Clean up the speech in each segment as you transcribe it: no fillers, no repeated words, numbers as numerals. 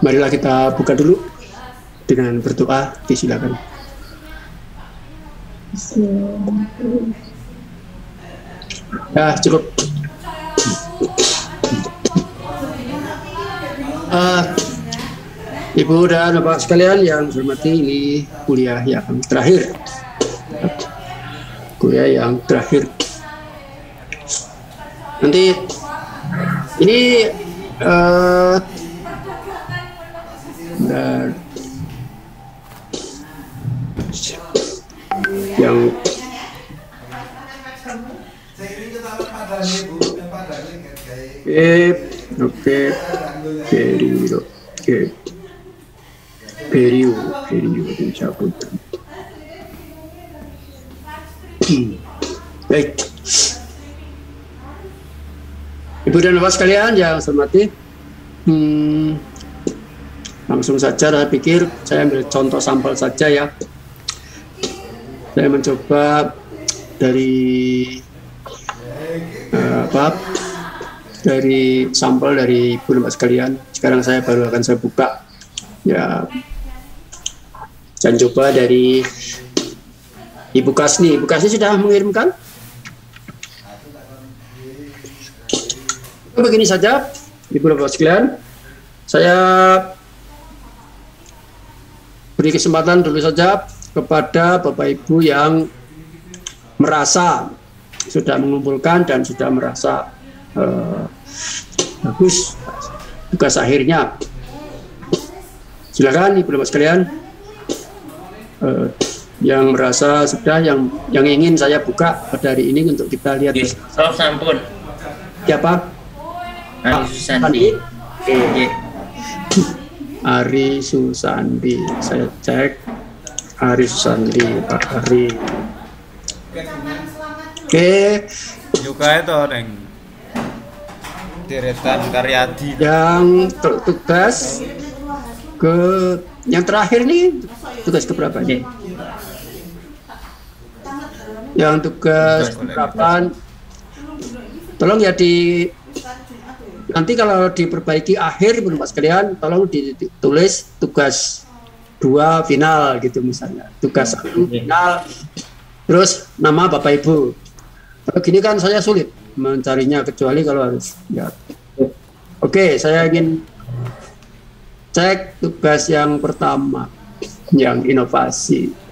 Marilah kita buka dulu dengan berdoa, disilakan. Ya, cukup. Ibu dan Bapak sekalian yang saya hormati, ini kuliah yang terakhir. Kuliah yang terakhir. Nanti ini yang oke, Periu dicabut. Baik, Ibu dan Bapak sekalian yang saya hormati, langsung saja saya pikir saya ambil contoh sampel saja ya. Saya mencoba dari dari sampel dari Ibu dan Bapak sekalian. Sekarang saya baru akan saya buka ya. Saya coba dari Ibu Kasni. Ibu Kasni sudah mengirimkan? Begini saja, Ibu dan Bapak sekalian, saya beri kesempatan dulu saja kepada Bapak Ibu yang merasa sudah mengumpulkan dan sudah merasa bagus tugas akhirnya. Silakan Ibu dan Bapak sekalian, yang merasa sudah, yang ingin saya buka pada hari ini untuk kita lihat. Oh, sampun. Siapa? Ari Susandi. Ari Susandi. Saya cek. Ari Susandi, Pak Ari. Oke. Juga itu orang Deretan Karyadi. Yang tugas ke yang terakhir nih, tugas keberapa nih? Yang tugas penerapan, tolong ya nanti kalau diperbaiki akhir Bapak sekalian, tolong ditulis tugas 2 final gitu misalnya, tugas 1 final, terus nama Bapak Ibu. Kalau gini kan saya sulit mencarinya, kecuali kalau harus ya. Oke, saya ingin cek tugas yang pertama, yang inovasi.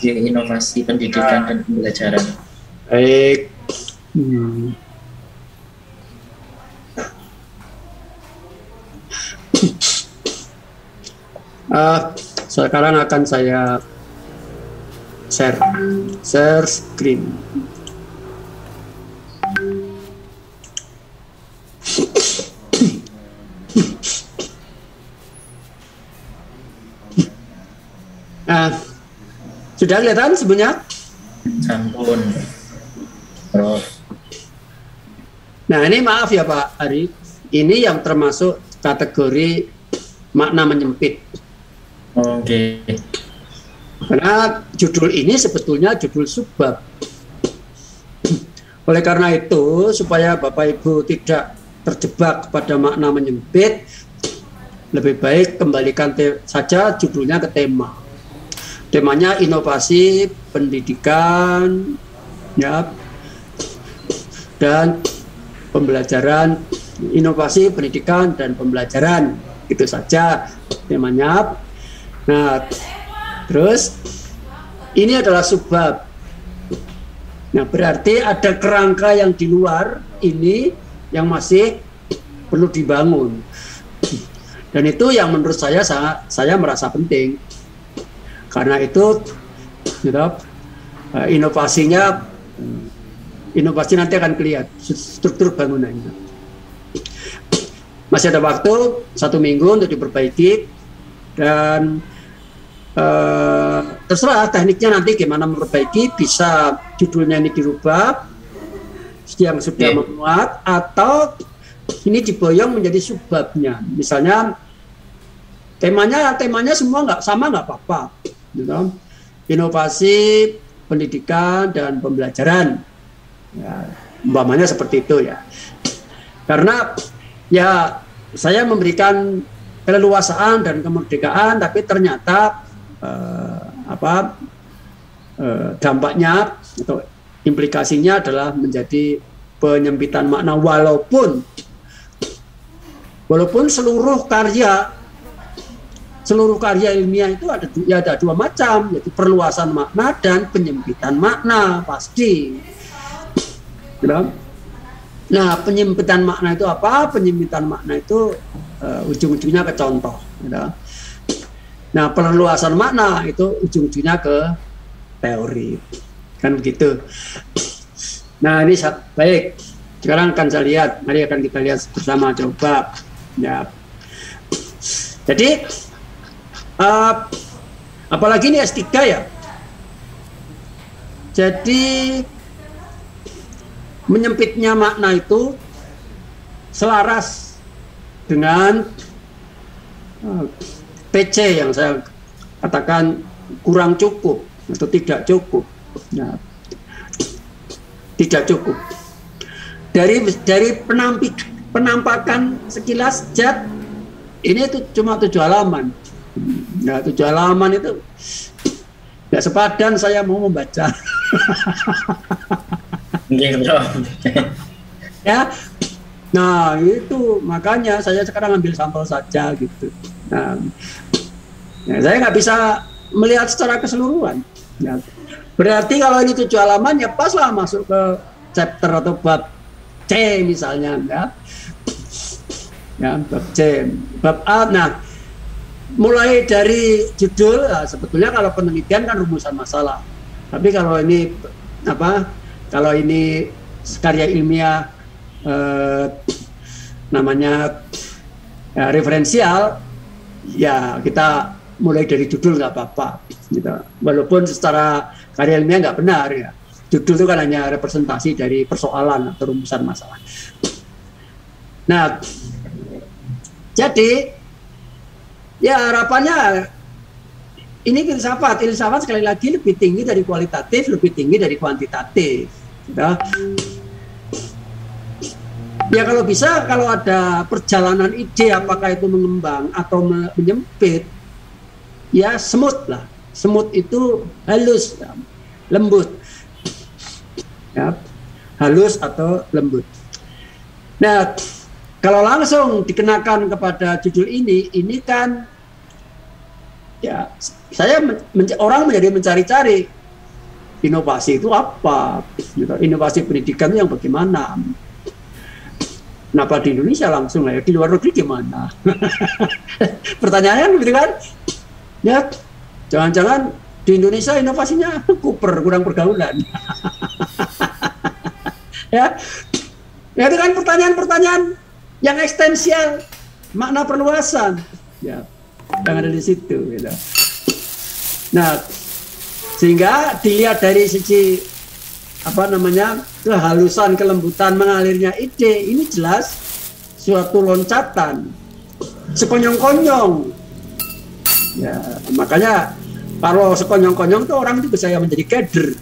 Inovasi pendidikan dan pembelajaran. Baik. Sekarang akan saya share screen. Sudah kelihatan sebenarnya? Sampun. Prof. Nah, ini maaf ya Pak Ari, ini yang termasuk kategori makna menyempit. Oke. Karena judul ini sebetulnya judul subbab. Oleh karena itu, supaya Bapak Ibu tidak terjebak pada makna menyempit, lebih baik kembalikan saja judulnya ke tema. Temanya inovasi pendidikan, ya, dan pembelajaran, inovasi pendidikan dan pembelajaran, itu saja temanya. Nah, terus ini adalah subbab. Nah, berarti ada kerangka yang di luar ini yang masih perlu dibangun. Dan itu yang menurut saya merasa penting. Karena itu inovasi nanti akan kelihatan struktur bangunannya. Masih ada waktu 1 minggu untuk diperbaiki, dan terserah tekniknya nanti gimana memperbaiki. Bisa judulnya ini dirubah yang sudah memuat, atau ini diboyong menjadi subbabnya. Misalnya temanya semua nggak sama, nggak apa-apa, gitu. Inovasi pendidikan dan pembelajaran, ya, umpamanya seperti itu ya. Karena ya saya memberikan keleluasaan dan kemerdekaan, tapi ternyata dampaknya atau implikasinya adalah menjadi penyempitan makna, walaupun seluruh karya ilmiah itu ada dua macam, yaitu perluasan makna dan penyempitan makna, pasti. Nah, penyempitan makna itu apa? Penyempitan makna itu ujung-ujungnya ke contoh. Nah, perluasan makna itu ujung-ujungnya ke teori, kan begitu. Nah, ini baik. Sekarang akan saya lihat. Mari akan kita lihat bersama, coba. Ya. Jadi, apalagi ini S3 ya. Jadi menyempitnya makna itu selaras dengan PC yang saya katakan kurang cukup atau tidak cukup. Nah, tidak cukup. Dari penampakan sekilas Jet ini itu cuma 7 halaman. Nah, 7 halaman itu nggak sepadan saya mau membaca. Ya, nah itu makanya saya sekarang ambil sampel saja gitu. Nah, saya nggak bisa melihat secara keseluruhan. Ya, berarti kalau ini 7 halaman ya pas lah masuk ke chapter atau bab C misalnya, ya bab C, bab A. Nah, mulai dari judul, nah, sebetulnya kalau penelitian kan rumusan masalah. Tapi kalau ini kalau ini karya ilmiah namanya referensial, ya kita mulai dari judul nggak apa-apa. Gitu. Walaupun secara karya ilmiah nggak benar ya. Judul itu kan hanya representasi dari persoalan atau rumusan masalah. Nah, jadi ya harapannya ini filsafat sekali lagi lebih tinggi dari kualitatif, lebih tinggi dari kuantitatif. Ya, ya kalau bisa, kalau ada perjalanan ide, apakah itu mengembang atau menyempit, ya semut lah. Semut itu halus, lembut. Ya, halus atau lembut. Nah, kalau langsung dikenakan kepada judul ini kan ya orang menjadi mencari-cari inovasi itu apa, inovasi pendidikan yang bagaimana. Kenapa di Indonesia langsung ya, di luar negeri gimana? Pertanyaannya gitu kan? Ya, jangan-jangan di Indonesia inovasinya kurang pergaulan. Ya itu kan pertanyaan-pertanyaan yang ekstensial, makna perluasan, ya, yang ada di situ. Gitu. Nah, sehingga dilihat dari sisi kehalusan, kelembutan mengalirnya ide, ini jelas suatu loncatan, sekonyong-konyong. Ya, makanya kalau sekonyong-konyong tuh orang itu bisa menjadi keder.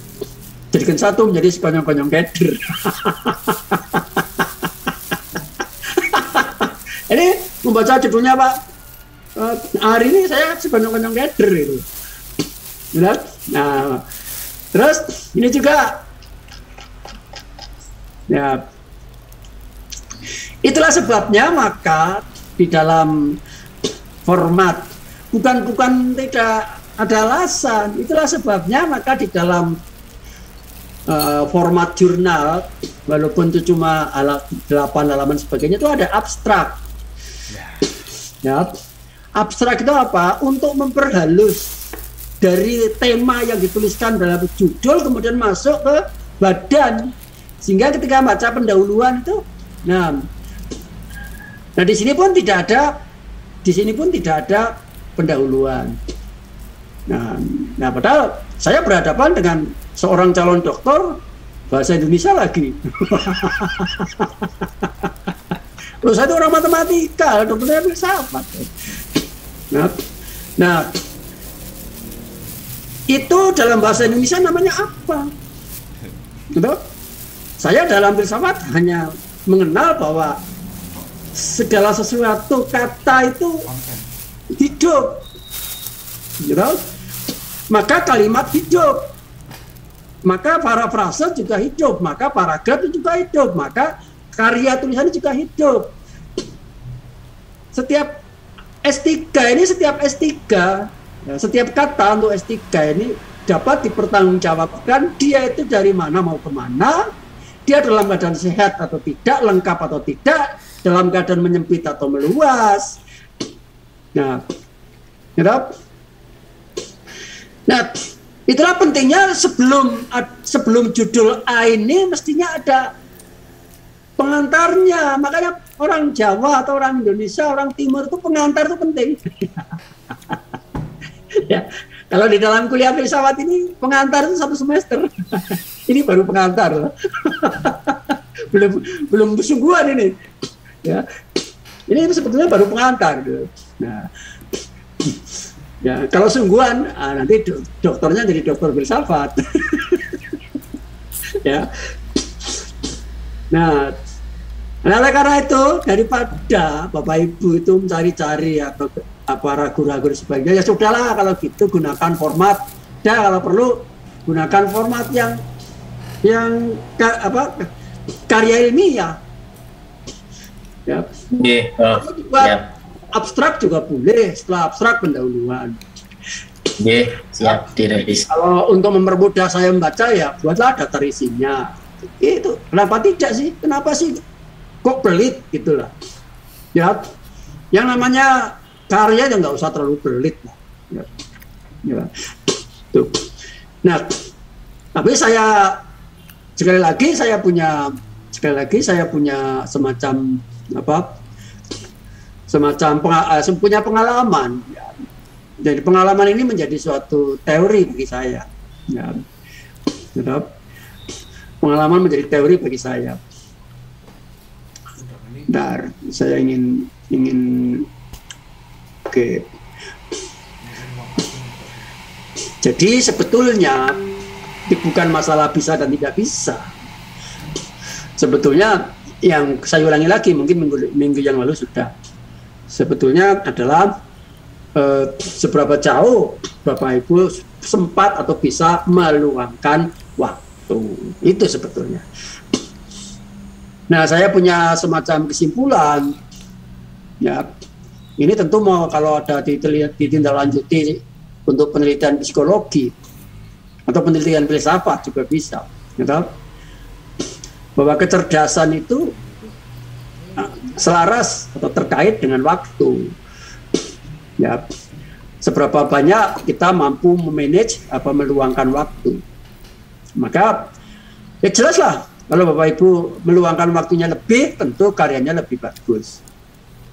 Jadikan satu menjadi sekonyong-konyong keder. Ini membaca judulnya Pak, hari ini saya sekonyong-konyong keder itu. Nah, terus ini juga, ya, itulah sebabnya maka di dalam format bukan tidak ada alasan. Itulah sebabnya maka di dalam format jurnal, walaupun itu cuma 8 halaman sebagainya, itu ada abstrak. Ya, abstrak itu apa? Untuk memperhalus dari tema yang dituliskan dalam judul kemudian masuk ke badan, sehingga ketika baca pendahuluan itu, nah di sini pun tidak ada pendahuluan. Nah, padahal saya berhadapan dengan seorang calon doktor bahasa Indonesia lagi. Loh, saya itu orang matematika, dokternya filsafat. Nah, itu dalam bahasa Indonesia namanya apa? Gitu? Saya dalam filsafat hanya mengenal bahwa segala sesuatu kata itu hidup, you know? Maka kalimat hidup, maka parafrase juga hidup, maka paragraf itu juga hidup, maka karya tulisan juga hidup. Setiap S3 ini, setiap S3, ya, setiap kata untuk S3 ini dapat dipertanggungjawabkan dia itu dari mana mau kemana, dia dalam keadaan sehat atau tidak, lengkap atau tidak, dalam keadaan menyempit atau meluas. Nah, nah, itulah pentingnya sebelum judul A ini mestinya ada pengantarnya. Makanya orang Jawa atau orang Indonesia, orang Timur itu pengantar itu penting. Ya, kalau di dalam kuliah filsafat ini pengantar itu 1 semester. Ini baru pengantar. belum sungguhan ini. Ya, ini sebetulnya baru pengantar. Nah, ya kalau sungguhan nanti dokternya jadi dokter filsafat. Ya. Nah, oleh karena itu daripada Bapak Ibu itu mencari-cari atau apa ragu-ragu dan sebagainya, ya sudahlah kalau gitu gunakan format. Ya kalau perlu gunakan format yang karya ilmiah. Ya. Abstrak juga boleh, setelah abstrak pendahuluan. Siap direvisi. Kalau untuk mempermudah saya membaca ya buatlah daftar isinya. Itu kenapa tidak sih? Kenapa sih kok pelit gitulah? Ya, yang namanya karya ya nggak usah terlalu pelit lah. Ya. Tuh. Nah, tapi sekali lagi saya punya semacam punya pengalaman. Ya. Jadi pengalaman ini menjadi suatu teori bagi saya. Ya. Pengalaman menjadi teori bagi saya. Bentar, saya ingin oke. Jadi sebetulnya bukan masalah bisa dan tidak bisa. Sebetulnya yang saya ulangi lagi, mungkin minggu yang lalu sudah. Sebetulnya adalah seberapa jauh Bapak Ibu sempat atau bisa meluangkan waktu. Itu sebetulnya. Nah, saya punya semacam kesimpulan. Ya, ini tentu mau kalau ada ditindaklanjuti untuk penelitian psikologi atau penelitian filsafat juga bisa. Gitu? Bahwa kecerdasan itu selaras atau terkait dengan waktu. Ya, seberapa banyak kita mampu memanage meluangkan waktu. Maka ya jelaslah kalau Bapak Ibu meluangkan waktunya lebih, tentu karyanya lebih bagus,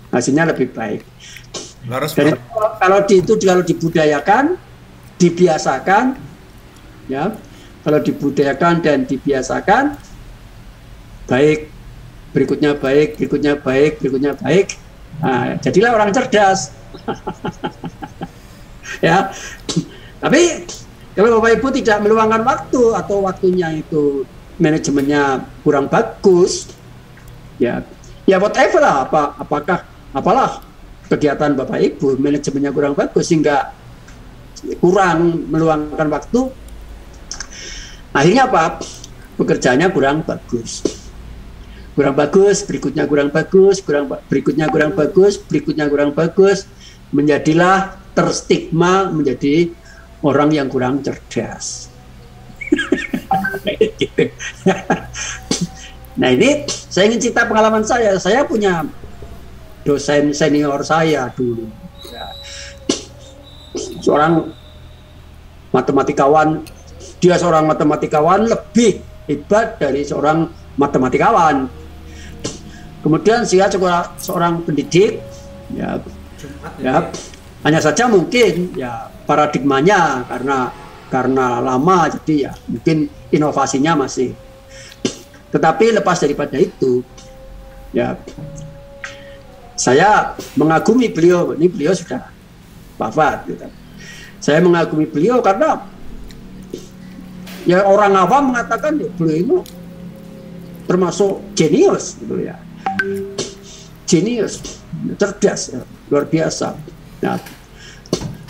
hasilnya lebih baik. Dan kalau dibudayakan, dibiasakan, ya, kalau dibudayakan dan dibiasakan, baik, berikutnya baik, berikutnya baik, berikutnya baik. Nah, jadilah orang cerdas. Ya, tapi kalau Bapak Ibu tidak meluangkan waktu atau waktunya itu manajemennya kurang bagus, ya whatever lah, apalah kegiatan Bapak Ibu manajemennya kurang bagus sehingga kurang meluangkan waktu, akhirnya apa? Pekerjaannya kurang bagus, berikutnya kurang bagus, berikutnya kurang bagus, berikutnya kurang bagus, menjadilah terstigma menjadi orang yang kurang cerdas. Nah, ini saya ingin cerita pengalaman saya. Saya punya dosen senior saya dulu, ya, seorang matematikawan. Dia seorang matematikawan lebih hebat dari seorang matematikawan. Kemudian saya juga seorang pendidik, ya, hanya saja mungkin ya paradigmanya karena lama, jadi ya mungkin inovasinya masih. Tetapi lepas daripada itu, ya saya mengagumi beliau. Ini beliau sudah wafat, gitu. Saya mengagumi beliau karena ya orang awam mengatakan ya, beliau itu termasuk jenius, gitu ya. jenius, cerdas, ya, luar biasa. Nah,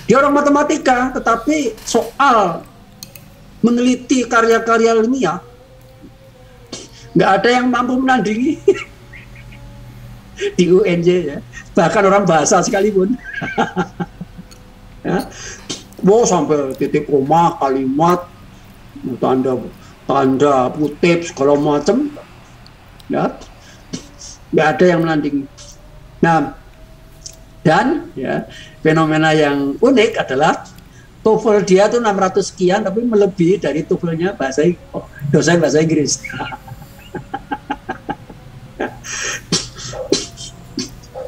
dia orang matematika, tetapi soal meneliti karya-karya ilmiah nggak ada yang mampu menandingi di UNJ ya. Bahkan orang bahasa sekalipun. Ya. Wow, sampai titik koma, kalimat, tanda kutip segala macam, ya, nggak ada yang menandingi. Nah, dan ya fenomena yang unik adalah TOEFL dia tuh 600 sekian, tapi melebihi dari TOEFL-nya dosen bahasa Inggris.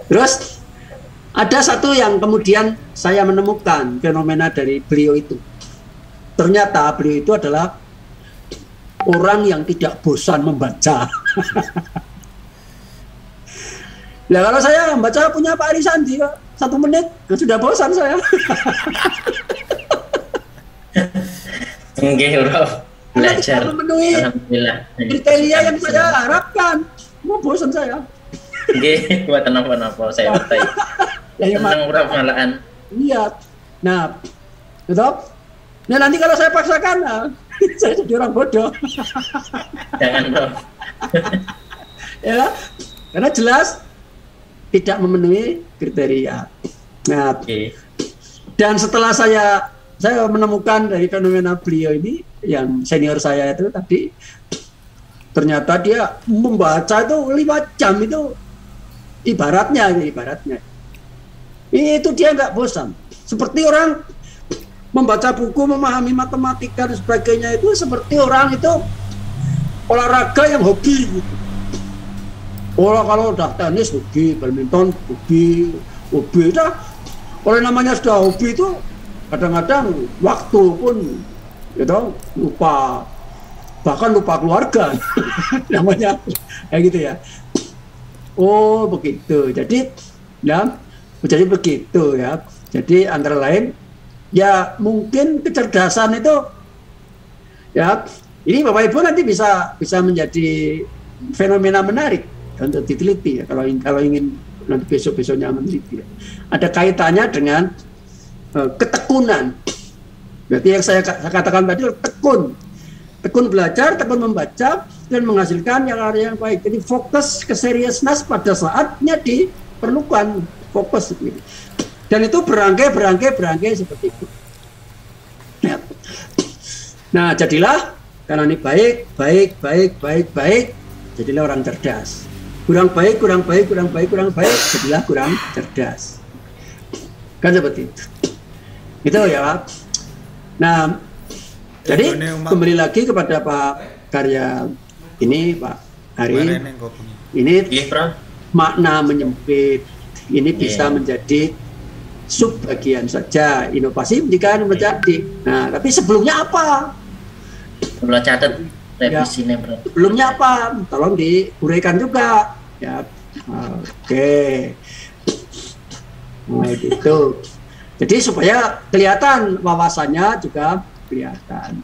Terus ada satu yang kemudian saya menemukan fenomena dari beliau itu. Ternyata beliau itu adalah orang yang tidak bosan membaca. Nah, kalau saya membaca punya Pak Ari Sandi, 1 menit sudah bosan saya. Oke, bro. Belajar. Memenuhi kriteria yang saya harapkan. Mau bosan saya. Oke, buat kenapa saya bertanya. Senang berapa malahan. Iya. Nah, betul. Nah, nanti kalau saya paksakan, saya jadi orang bodoh. Jangan, bro. Ya, karena jelas tidak memenuhi kriteria. Nah, dan setelah saya menemukan dari fenomena beliau ini, yang senior saya itu tadi, ternyata dia membaca itu 5 jam itu ibaratnya itu dia nggak bosan. Seperti orang membaca buku, memahami matematika dan sebagainya, itu seperti orang itu olahraga yang hobi gitu. Kalau udah tenis hobi, badminton hobi udah. Kalau namanya sudah hobi itu kadang-kadang waktu pun gitu lupa, bahkan lupa keluarga. Namanya kayak gitu ya. Oh begitu. Jadi begitu ya. Jadi antara lain ya mungkin kecerdasan itu ya, ini Bapak Ibu nanti bisa menjadi fenomena menarik untuk diteliti ya, kalau ingin nanti besoknya meneliti ya. Ada kaitannya dengan ketekunan. Berarti yang saya katakan tadi tekun belajar, tekun membaca dan menghasilkan yang baik. Jadi fokus keseriusan pada saatnya diperlukan, fokus gitu. Dan itu berangkai seperti itu. Nah, jadilah karena ini baik, jadilah orang cerdas. Kurang baik, jadilah kurang cerdas. Kan seperti itu. Itu ya, Pak. Nah, jadi kembali lagi kepada Pak Karya ini, Pak Ari. Ini makna menyempit. Ini bisa menjadi subbagian saja inovasi jika menjadi. Nah, tapi sebelumnya apa? Perlu catat revisinya, bro. Sebelumnya apa? Tolong diuraikan juga. Ya, oke. Nah, gitu. Jadi supaya kelihatan wawasannya juga kelihatan.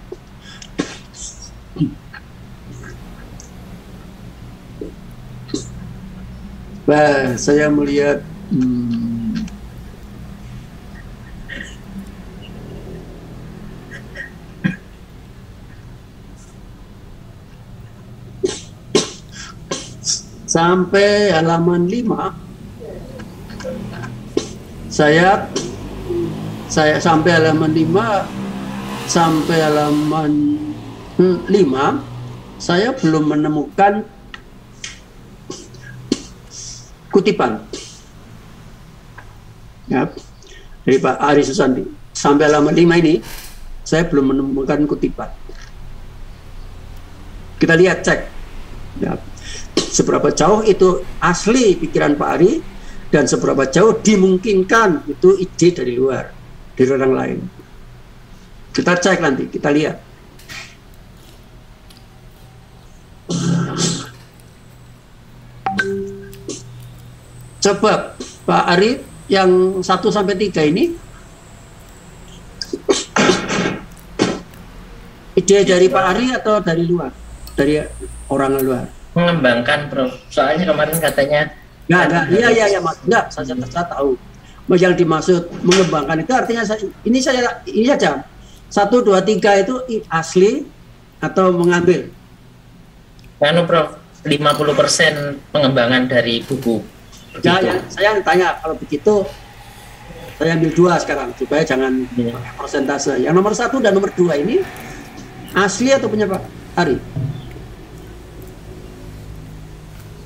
Bah, saya melihat sampai halaman 5 saya sampai halaman 5 saya belum menemukan kutipan ya dari Pak Ari Susandi. Sampai halaman 5 ini saya belum menemukan kutipan. Kita lihat, cek ya, seberapa jauh itu asli pikiran Pak Ari dan seberapa jauh dimungkinkan itu ide dari luar, dari orang lain. Kita cek nanti, kita lihat. Coba Pak Ari yang 1-3 ini ide dari Pak Ari atau dari luar? Dari orang luar? Mengembangkan, Prof. Soalnya kemarin katanya Enggak, iya Mas. Enggak, saya tahu. Yang dimaksud mengembangkan itu artinya ini saja. 1, 2, 3 itu asli atau mengambil. Kan Prof, 50% pengembangan dari buku. Ya, saya tanya kalau begitu saya ambil 2 sekarang supaya jangan pakai persentase. Yang nomor 1 dan nomor 2 ini asli atau punya Pak Ari?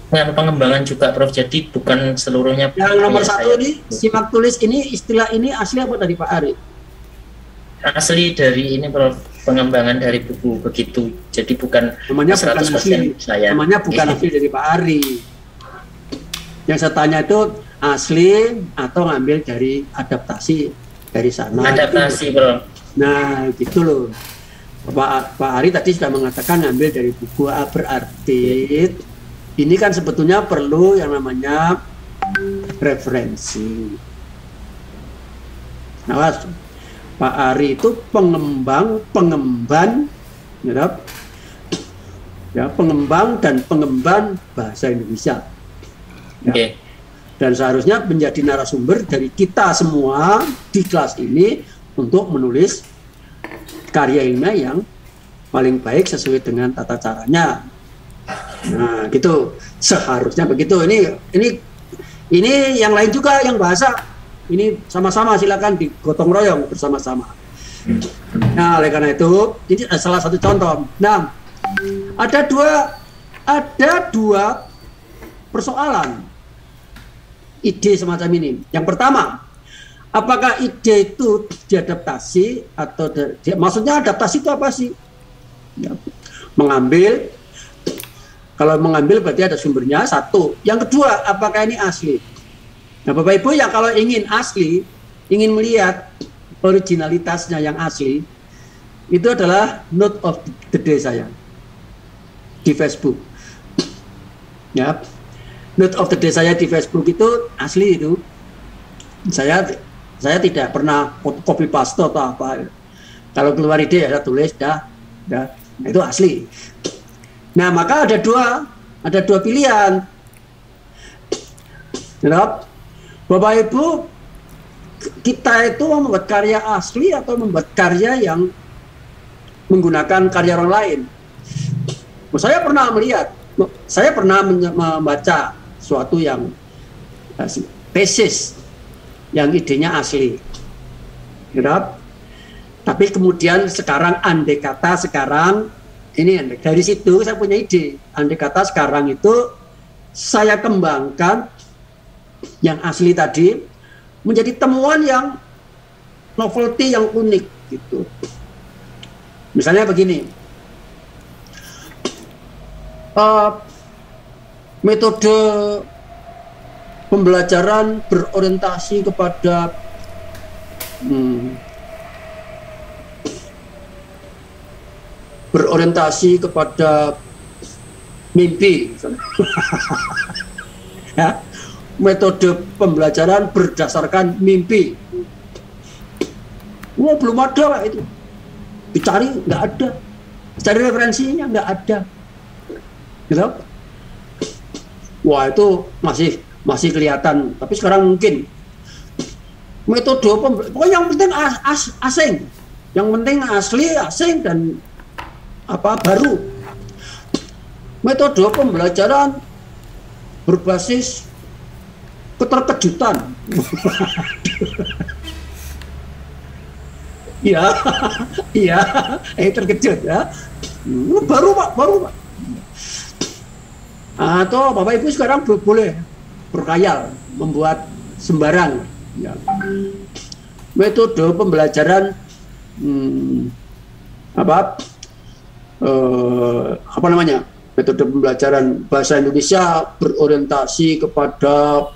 Dengan pengembangan juga Prof, jadi bukan seluruhnya. Yang nomor 1 ini simak tulis ini istilah ini asli apa dari Pak Ari? Asli dari ini Prof, pengembangan dari buku begitu. Jadi bukan namanya 100% bukan asli. saya. Namanya bukan asli dari Pak Ari. Yang saya tanya itu asli atau ngambil dari adaptasi dari sana. Adaptasi Prof. Nah gitu loh. Pak Ari tadi sudah mengatakan ngambil dari buku. Berarti ini kan sebetulnya perlu yang namanya referensi. Nah, Pak Ari itu pengemban, ya, pengembang dan pengemban bahasa Indonesia. Ya. Okay. Dan seharusnya menjadi narasumber dari kita semua di kelas ini untuk menulis karya ilmiah yang paling baik sesuai dengan tata caranya. Nah, gitu seharusnya begitu. Ini yang lain juga yang bahasa. Ini sama-sama silakan digotong royong bersama-sama. Nah, oleh karena itu ini salah satu contoh. Nah, ada dua persoalan ide semacam ini. Yang pertama, apakah ide itu diadaptasi atau maksudnya adaptasi itu apa sih? Ya, mengambil. Kalau mengambil berarti ada sumbernya, 1. Yang kedua, apakah ini asli? Nah, Bapak Ibu yang kalau ingin asli, ingin melihat originalitasnya yang asli, itu adalah note of the day saya di Facebook. Ya, note of the day saya di Facebook itu asli itu. Saya tidak pernah copy paste atau apa. Kalau keluar ide ya saya tulis, nah, itu asli. Nah, maka ada dua pilihan. Bapak Ibu, kita itu membuat karya asli atau membuat karya yang menggunakan karya orang lain. Saya pernah membaca suatu yang tesis yang idenya asli. Tapi kemudian sekarang andai kata dari situ saya punya ide. Andai kata sekarang itu saya kembangkan yang asli tadi menjadi temuan yang novelty yang unik gitu. Misalnya begini, metode pembelajaran berorientasi kepada mimpi. Ya, metode pembelajaran berdasarkan mimpi. Wah, belum ada itu. Dicari nggak ada. Cari referensinya nggak ada. Gitu? Wah, itu masih kelihatan. Tapi sekarang mungkin metode pokoknya yang penting asing. Yang penting asli, asing dan baru. Metode pembelajaran berbasis keterkejutan. Iya, terkejut ya. Baru Pak. Atau Bapak Ibu sekarang boleh berkhayal, membuat sembarang. Ya. Metode pembelajaran metode pembelajaran bahasa Indonesia berorientasi kepada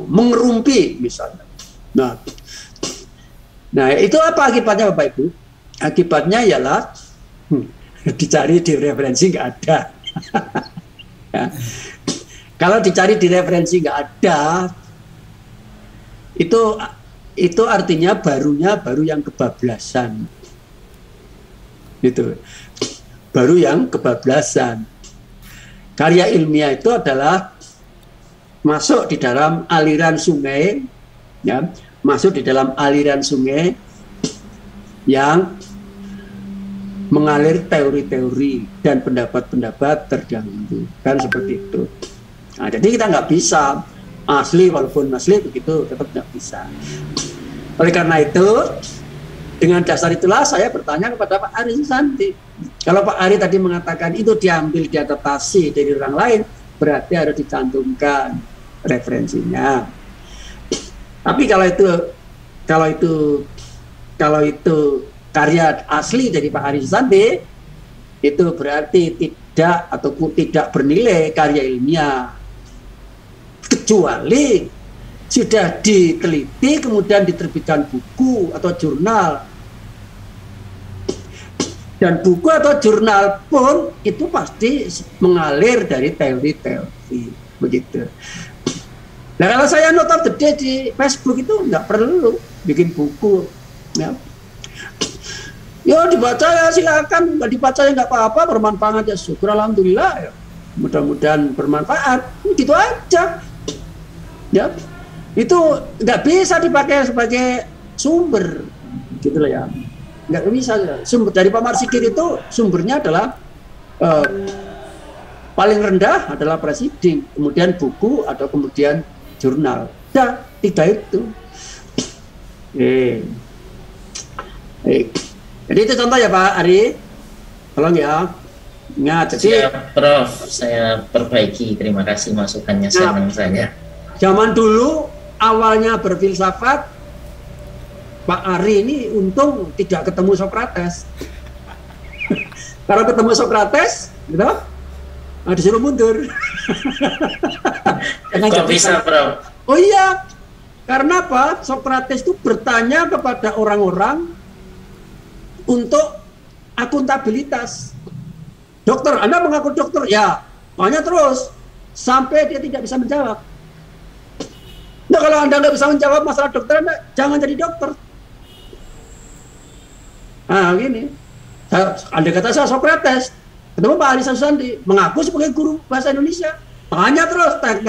mengerumpi misalnya. Nah itu apa akibatnya Bapak Ibu? Akibatnya ialah dicari di referensi nggak ada. Ya. Kalau dicari di referensi nggak ada, itu itu artinya baru yang kebablasan. Gitu. Baru yang kebablasan. Karya ilmiah itu adalah masuk di dalam aliran sungai, ya, masuk di dalam aliran sungai yang mengalir teori-teori dan pendapat-pendapat terdahulu, kan seperti itu. Nah, jadi kita nggak bisa asli, walaupun asli begitu tetap nggak bisa. Oleh karena itu, dengan dasar itulah saya bertanya kepada Pak Ari Susanti. Kalau Pak Ari tadi mengatakan itu diambil, diadaptasi dari orang lain, berarti harus dicantumkan referensinya. Tapi kalau itu karya asli dari Pak Ari Susanti, itu berarti tidak bernilai karya ilmiah, kecuali sudah diteliti kemudian diterbitkan buku atau jurnal. Dan buku atau jurnal pun itu pasti mengalir dari teori-teori, begitu. Nah, kalau saya note of the day di Facebook itu nggak perlu bikin buku, ya. Ya dibaca ya silakan, nggak dibaca ya nggak apa-apa, bermanfaat ya syukur alhamdulillah, ya. Mudah-mudahan bermanfaat, gitu aja, ya. Itu nggak bisa dipakai sebagai sumber, gitu lah ya. Nggak bisa. Sumber dari Pak Marsikir itu sumbernya adalah paling rendah adalah presiden, kemudian buku atau kemudian jurnal. Ya, 3 itu. Jadi itu contoh ya Pak Ari, tolong ya. Ingat, jadi siap, Prof, saya perbaiki. Terima kasih masukannya, senang saya. Zaman dulu awalnya berfilsafat, Pak Ari ini untung tidak ketemu Sokrates. Kalau ketemu Sokrates, gitu, disuruh mundur. Kok bisa, Prof? Oh iya, karena apa? Sokrates itu bertanya kepada orang-orang untuk akuntabilitas. Dokter, Anda mengaku dokter? Ya, tanya terus sampai dia tidak bisa menjawab. Nah, kalau Anda nggak bisa menjawab masalah dokter, Anda jangan jadi dokter. Nah, gini. Anda kata saya Sokrates, ketemu Pak Ari Susanti, mengaku sebagai guru bahasa Indonesia. Tanya terus, teng.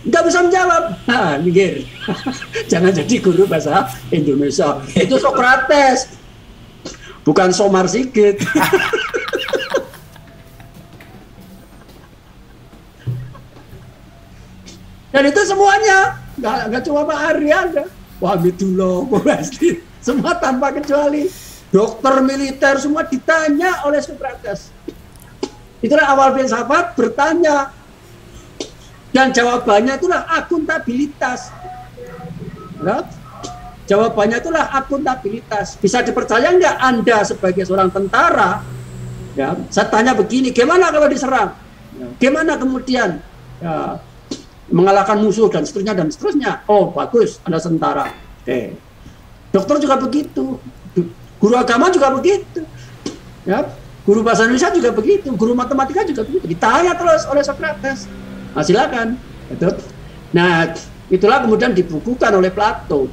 Nggak bisa menjawab. Nah, mikir. Jangan jadi guru bahasa Indonesia. Itu Sokrates. Bukan Somar Sigit. Dan itu semuanya, nggak cuma Pak Ari ada. Wahidullah, pasti semua tanpa kecuali. Dokter militer semua ditanya oleh Sokrates. Itulah awal filsafat, bertanya. Dan jawabannya itulah akuntabilitas. Nah, jawabannya itulah akuntabilitas. Bisa dipercaya nggak Anda sebagai seorang tentara? Ya, saya tanya begini, gimana kalau diserang? Ya, gimana kemudian ya, mengalahkan musuh dan seterusnya. Oh bagus, Anda tentara. Oke. Dokter juga begitu, guru agama juga begitu, ya. Guru bahasa Indonesia juga begitu, guru matematika juga begitu. Ditanya terus oleh Sokrates. Nah, silakan. Gitu. Nah, itulah kemudian dibukukan oleh Plato.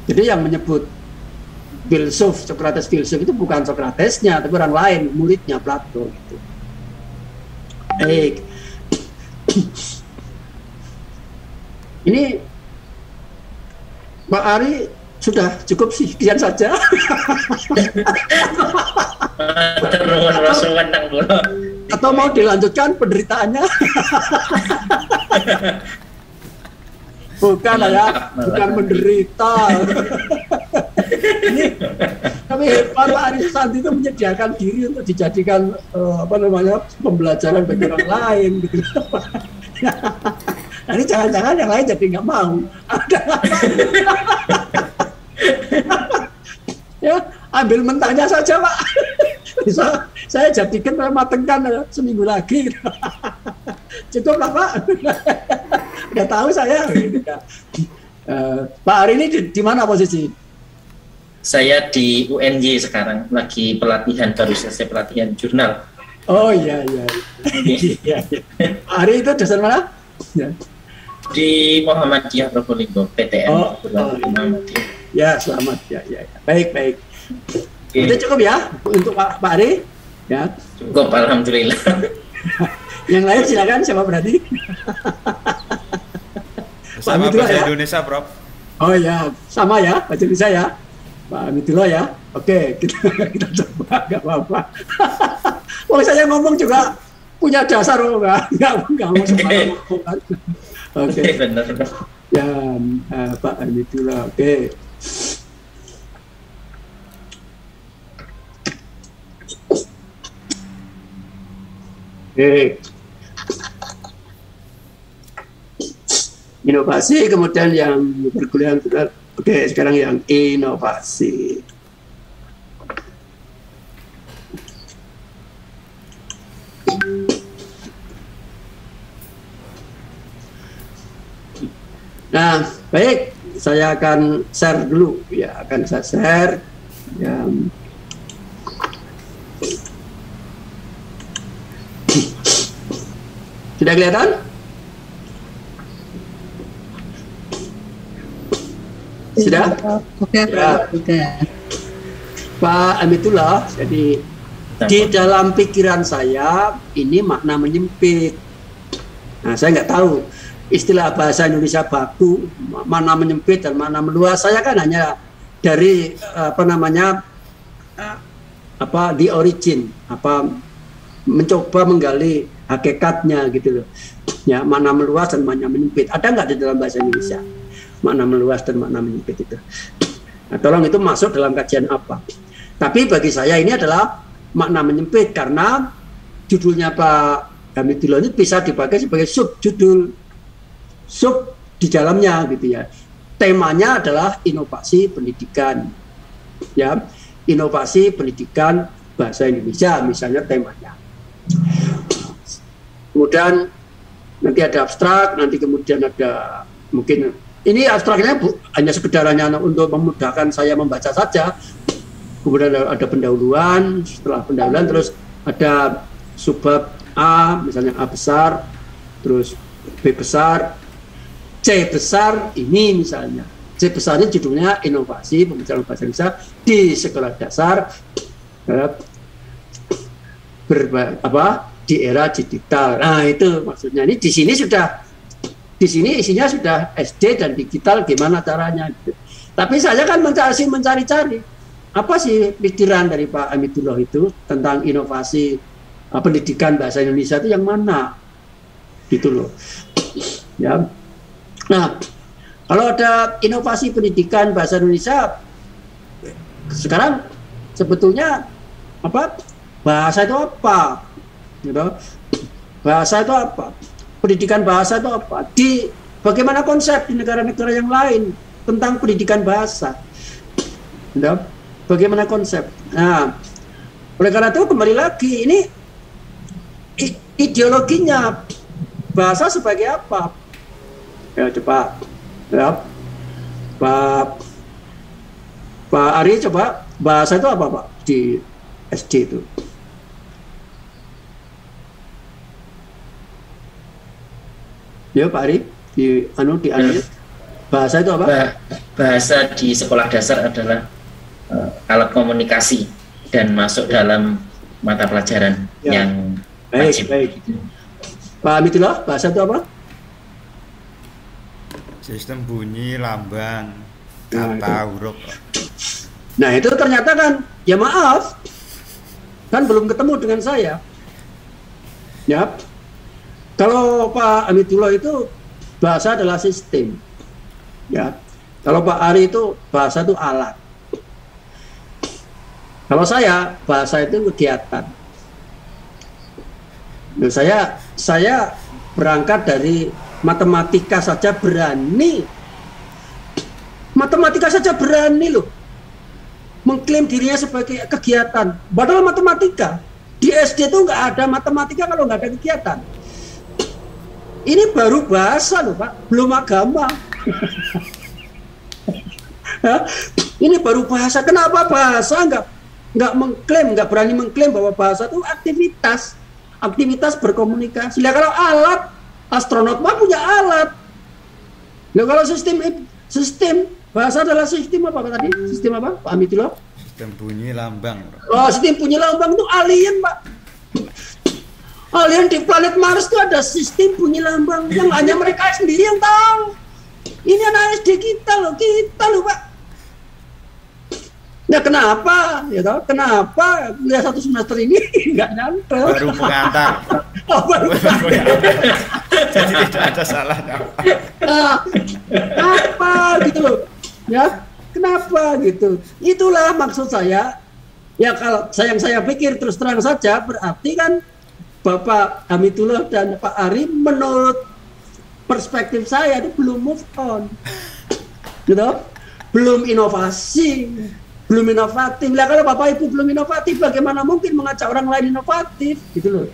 Jadi yang menyebut filsuf, Sokrates filsuf itu bukan Sokratesnya, tapi orang lain, muridnya Plato. Gitu. Baik. Ini Pak Ari sudah cukup sih, sekian saja. Atau mau dilanjutkan penderitaannya? Bukan ya, bukan menderita. Ini, tapi Pak Ari Susanti itu menyediakan diri untuk dijadikan pembelajaran bagi orang lain gitu. Nah, ini jangan-jangan yang lain jadi nggak mau. Ya, ambil mentahnya saja Pak. Bisa saya jadikan matengkan seminggu lagi. Cukup lah Pak. Udah tahu saya. Pak Ari ini di mana posisi? Saya di UNY sekarang, lagi pelatihan, baru selesai pelatihan jurnal. Oh iya. Pak Ari itu dosen mana? Ya. di Muhammadiyah Probolinggo, PTN. Muhammadiyah. Ya, selamat ya. Baik. Oke. Itu cukup ya untuk Pak Ari. Ya. Cukup, alhamdulillah. Yang lain silakan, siapa berarti? Sama Hamidullah bahasa ya? Indonesia, Prof. Oh ya, sama ya, bahasa Indonesia ya. Pak Hamidullah ya. Oke, kita coba, nggak apa-apa. Wong saya ngomong juga punya dasar, nggak mau sembarang ngomong kan. Oke. Benar. Ya, Pak Hamidullah. Oke. Inovasi, kemudian yang perkuliahan. Oke, sekarang yang inovasi. Nah, baik, saya akan share dulu ya, akan saya share ya. Sudah kelihatan? Sudah? Oke, Ya. oke. Pak Amitullah, jadi di dalam pikiran saya ini makna menyempit. Nah, saya nggak tahu istilah bahasa Indonesia baku, mana menyempit dan mana meluas. Saya kan hanya dari di origin, mencoba menggali hakikatnya gitu loh. Ya, mana meluas dan mana menyempit. Ada nggak di dalam bahasa Indonesia makna meluas dan makna menyempit itu? Nah, tolong itu masuk dalam kajian apa? Tapi bagi saya ini adalah makna menyempit karena judulnya Pak Hamidullah ini bisa dipakai sebagai subjudul, sub di dalamnya gitu ya. Temanya adalah inovasi pendidikan, ya, inovasi pendidikan bahasa Indonesia misalnya temanya. Kemudian nanti ada abstrak, nanti kemudian ada mungkin ini abstraknya hanya sekedar hanya untuk memudahkan saya membaca saja. Kemudian ada pendahuluan, setelah pendahuluan terus ada subbab A, misalnya A besar, terus B besar, C besar ini misalnya. C besar ini judulnya inovasi pembelajaran bahasa Indonesia di sekolah dasar di era digital. Nah, itu maksudnya. Ini di sini isinya sudah SD dan digital gimana caranya gitu. Tapi saya kan mencari-cari apa sih pikiran dari Pak Hamidullah itu tentang inovasi pendidikan bahasa Indonesia itu yang mana gitu loh ya. Nah, kalau ada inovasi pendidikan bahasa Indonesia sekarang sebetulnya bahasa itu apa gitu. Bahasa itu apa, pendidikan bahasa itu apa, bagaimana konsep di negara-negara yang lain tentang pendidikan bahasa gitu. Bagaimana konsep? Nah, oleh karena itu kembali lagi ini ideologinya bahasa sebagai apa? Ya coba, ya Pak Ari coba bahasa itu apa Pak di SD itu? Ya Pak Ari di bahasa itu apa? Bahasa di sekolah dasar adalah alat komunikasi dan masuk dalam mata pelajaran ya. Yang wajib. Baik. Pak Hamidullah, bahasa itu apa? Sistem bunyi, lambang, kata, huruf. Nah itu ternyata kan, ya maaf, kan belum ketemu dengan saya. Ya, kalau Pak Hamidullah itu bahasa adalah sistem. Ya, kalau Pak Ari itu bahasa itu alat. Kalau saya, bahasa itu kegiatan. Nah, saya berangkat dari matematika saja berani. Matematika saja berani loh mengklaim dirinya sebagai kegiatan. Padahal matematika di SD itu nggak ada matematika kalau nggak ada kegiatan. Ini baru bahasa loh Pak, belum agama. Ini baru bahasa. Kenapa bahasa nggak berani mengklaim bahwa bahasa itu aktivitas berkomunikasi. Nah, kalau alat, astronot mah punya alat, Nah, kalau sistem bahasa adalah sistem apa tadi? Sistem apa, Pak Amitullah? Sistem bunyi lambang. Oh, sistem bunyi lambang itu alien, Pak. Alien di planet Mars itu ada sistem bunyi lambang yang hanya mereka sendiri yang tahu. Ini anak SD kita loh, Pak. Ya kenapa? Ya tahu kenapa kuliah 1 semester ini nggak nyampe? Baru pengantar. Oh, baru Jadi tidak ada salahnya. apa gitu loh? Ya, kenapa gitu? Itulah maksud saya. Ya kalau saya pikir terus terang saja berarti kan Bapak Amitullah dan Pak Ari menurut perspektif saya itu belum move on, gitu, belum inovasi, belum inovatif. Lah kalau Bapak Ibu belum inovatif, bagaimana mungkin mengajak orang lain inovatif, gitu loh.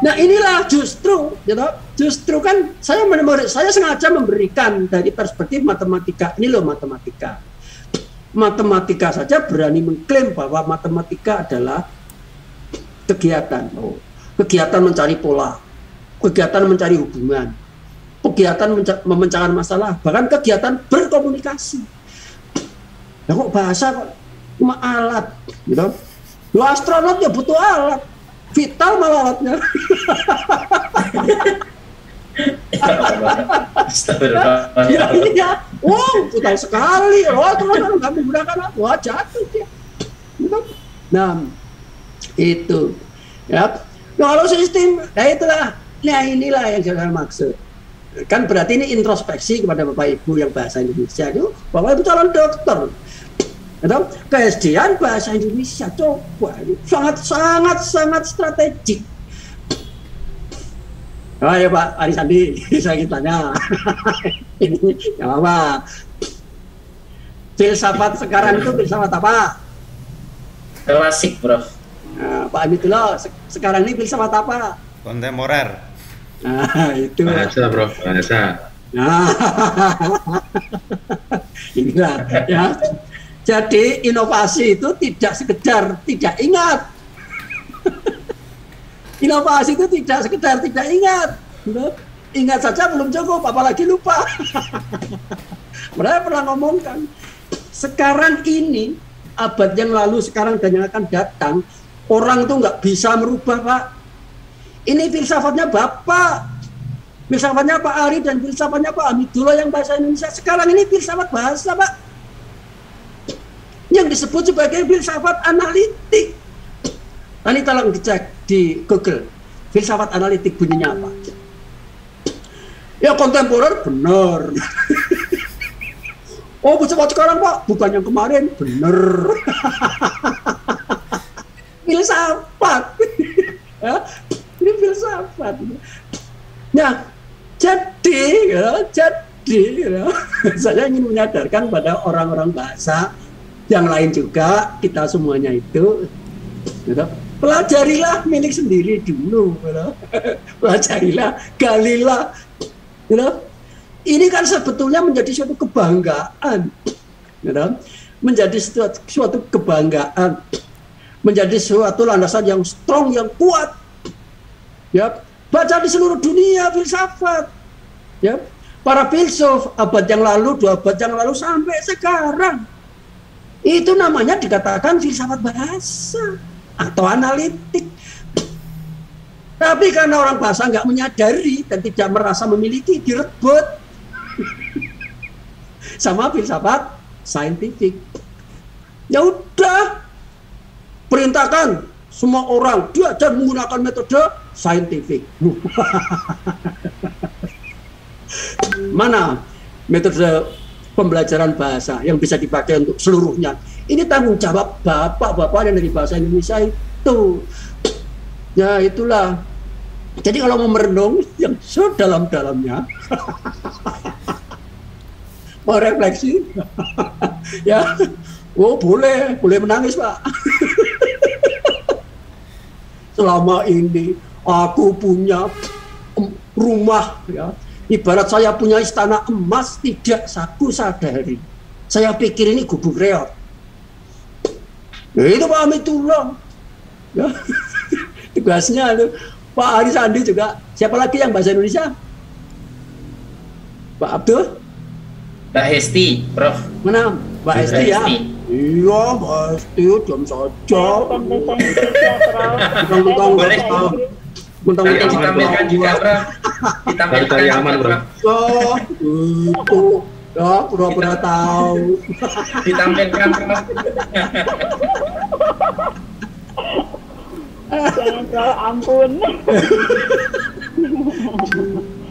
Nah inilah justru kan saya sengaja memberikan dari perspektif matematika. Ini loh matematika saja berani mengklaim bahwa matematika adalah kegiatan mencari pola, kegiatan mencari hubungan, kegiatan memecahkan masalah, bahkan kegiatan berkomunikasi. Ya kok bahasa kok cuma alat, gitu? Lo astronot ya butuh alat, vital malah alatnya. Ya iya, vital sekali. Astronot nggak menggunakan alat, wah jatuh dia. Gitu? Nah itu, ya. Nah, kalau sistem, inilah yang saya maksud. Kan berarti ini introspeksi kepada Bapak Ibu yang bahasa Indonesia itu, Bapak Ibu calon dokter, atau ke-SD-an bahasa Indonesia, coba itu sangat strategik. Oh ya Pak Ari Sandi, saya ingin tanya, ini nggak apa-apa. Filsafat sekarang itu filsafat apa? Klasik, Prof. Nah, Pak Amitullah, sekarang ini filsafat apa? Kontemporer. Nah, itu. Bahasa, Bro, bahasa. Nah, inilah ya. Jadi inovasi itu tidak sekedar tidak ingat. Inovasi itu tidak sekedar tidak ingat. Ingat saja belum cukup, apalagi lupa. Mereka pernah ngomongkan, sekarang ini, abad yang lalu, sekarang dan yang akan datang, orang itu nggak bisa merubah, Pak. Ini filsafatnya Bapak, filsafatnya Pak Ari dan filsafatnya Pak Amitullah yang bahasa Indonesia. Sekarang ini filsafat bahasa, Pak, yang disebut sebagai filsafat analitik. Nanti tolong dicek di Google, filsafat analitik bunyinya apa? Ya kontemporer benar. Oh, filsafat sekarang Pak, bukan yang kemarin, benar. Filsafat. Ya, ini filsafat. Nah, jadi saya ingin menyadarkan pada orang-orang bahasa yang lain juga, kita semuanya itu, gitu, pelajarilah milik sendiri dulu, gitu. Pelajarilah, galilah, gitu. Ini kan sebetulnya menjadi suatu kebanggaan, gitu. Menjadi suatu kebanggaan, menjadi suatu landasan yang strong, yang kuat. Ya, baca di seluruh dunia filsafat. Ya, para filsuf abad yang lalu, 2 abad yang lalu sampai sekarang, itu namanya dikatakan filsafat bahasa atau analitik. Tapi karena orang bahasa nggak menyadari dan tidak merasa memiliki, direbut sama filsafat saintifik. Ya udah, perintahkan semua orang diajar menggunakan metode saintifik. Mana metode pembelajaran bahasa yang bisa dipakai untuk seluruhnya? Ini tanggung jawab bapak-bapak yang dari bahasa Indonesia itu. Ya itulah. Jadi kalau mau merenung yang sedalam-dalamnya, mau refleksi, ya, oh boleh menangis Pak. Selama ini aku punya rumah, ya, ibarat saya punya istana emas, tidak aku sadari. Saya pikir ini gubuk reot. Ya, itu Pak Amitullah. Ya. Tugasnya itu. Pak Ari Sandi juga. Siapa lagi yang bahasa Indonesia? Pak Abdul? Mbak Hesti, Prof. Mana? Mbak Hesti ya? Iya, Mbak Hesti, jam saja. Boleh. Nanti ditampilkan juga, Prof. Ditampilkan Cari juga, aman, Bro. Prof. Oh, itu. Ya, pura-pura tahu. Ditampilkan, Prof. Jangan terlalu ampun.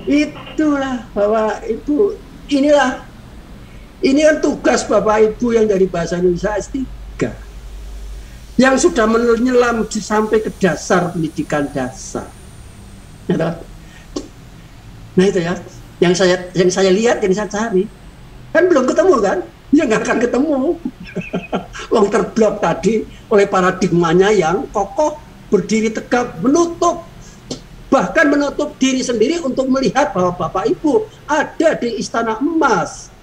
Itulah Bapak Ibu, ini kan tugas Bapak Ibu yang dari Bahasa Indonesia S3 yang sudah menyelam sampai ke dasar pendidikan dasar. Nah itu ya, yang saya lihat, yang saya cari, kan belum ketemu kan? Ya nggak akan ketemu. Wong terblok tadi oleh paradigmanya yang kokoh, berdiri tegak, bahkan menutup diri sendiri untuk melihat bahwa Bapak Ibu ada di istana emas.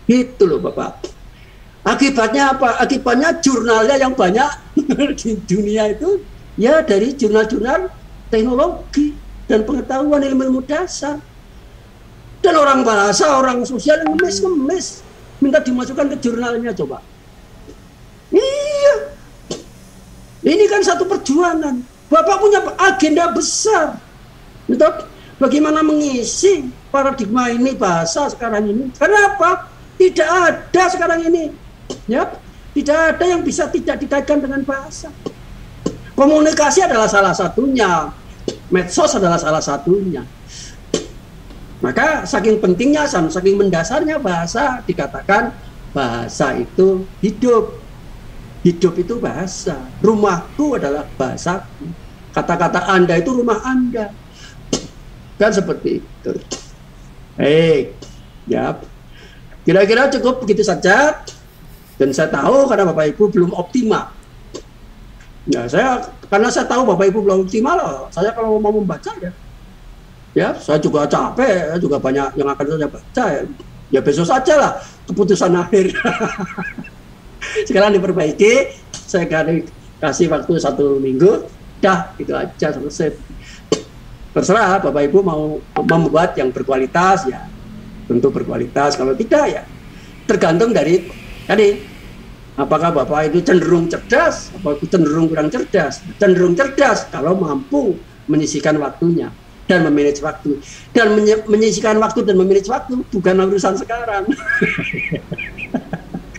Gitu loh Bapak. Akibatnya apa? Akibatnya jurnalnya yang banyak di dunia itu ya dari jurnal-jurnal teknologi dan pengetahuan ilmu dasar. Dan orang bahasa, orang sosial yang ngemis, minta dimasukkan ke jurnalnya coba. Iya. Ini kan satu perjuangan. Bapak punya agenda besar. Untuk bagaimana mengisi paradigma ini bahasa sekarang ini. Kenapa? Tidak ada sekarang ini. Ya, tidak ada yang bisa tidak dikaitkan dengan bahasa. Komunikasi adalah salah satunya. Medsos adalah salah satunya. Maka saking pentingnya, saking mendasarnya bahasa, dikatakan bahasa itu hidup. Hidup itu bahasa. Rumahku adalah bahasaku. Kata-kata Anda itu rumah Anda. Kan seperti itu. Ya. Kira-kira cukup begitu saja. Dan saya tahu karena Bapak Ibu belum optimal. Ya, karena saya tahu Bapak Ibu belum optimal, saya kalau mau membaca ya saya juga capek, juga banyak yang akan saya baca ya besok saja lah keputusan akhir. Sekarang diperbaiki, saya kasih waktu 1 minggu, dah itu aja selesai. Terserah Bapak Ibu mau membuat yang berkualitas ya, tentu berkualitas. Kalau tidak ya tergantung dari tadi, apakah Bapak itu cenderung cerdas, atau cenderung kurang cerdas. Cenderung cerdas kalau mampu menyisihkan waktunya dan memanage waktu. Dan menyisihkan waktu dan memanage waktu bukan urusan sekarang.